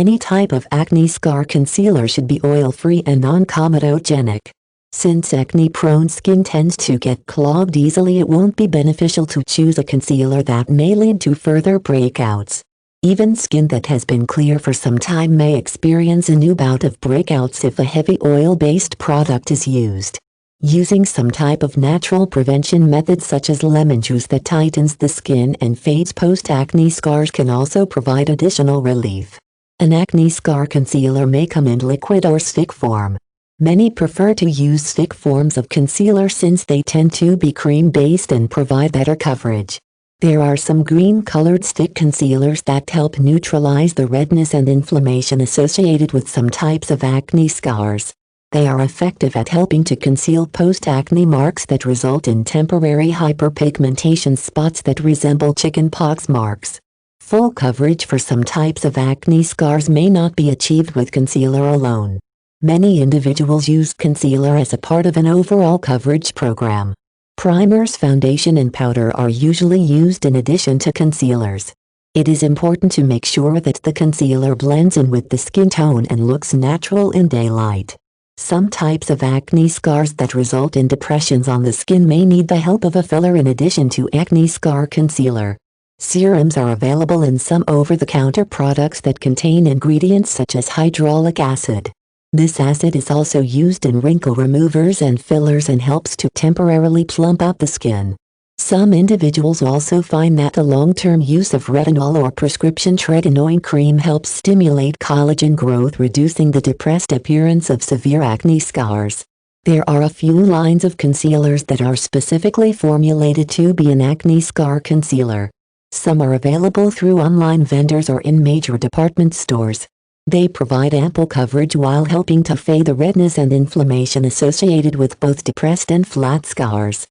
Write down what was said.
Any type of acne scar concealer should be oil-free and non-comedogenic. Since acne-prone skin tends to get clogged easily, it won't be beneficial to choose a concealer that may lead to further breakouts. Even skin that has been clear for some time may experience a new bout of breakouts if a heavy oil-based product is used. Using some type of natural prevention method such as lemon juice that tightens the skin and fades post-acne scars can also provide additional relief. An acne scar concealer may come in liquid or stick form. Many prefer to use stick forms of concealer since they tend to be cream-based and provide better coverage. There are some green-colored stick concealers that help neutralize the redness and inflammation associated with some types of acne scars. They are effective at helping to conceal post-acne marks that result in temporary hyperpigmentation spots that resemble chickenpox marks. Full coverage for some types of acne scars may not be achieved with concealer alone. Many individuals use concealer as a part of an overall coverage program. Primers, foundation and powder are usually used in addition to concealers. It is important to make sure that the concealer blends in with the skin tone and looks natural in daylight. Some types of acne scars that result in depressions on the skin may need the help of a filler in addition to acne scar concealer. Serums are available in some over-the-counter products that contain ingredients such as hyaluronic acid. This acid is also used in wrinkle removers and fillers and helps to temporarily plump up the skin. Some individuals also find that the long-term use of retinol or prescription tretinoin cream helps stimulate collagen growth, reducing the depressed appearance of severe acne scars. There are a few lines of concealers that are specifically formulated to be an acne scar concealer. Some are available through online vendors or in major department stores. They provide ample coverage while helping to fade the redness and inflammation associated with both depressed and flat scars.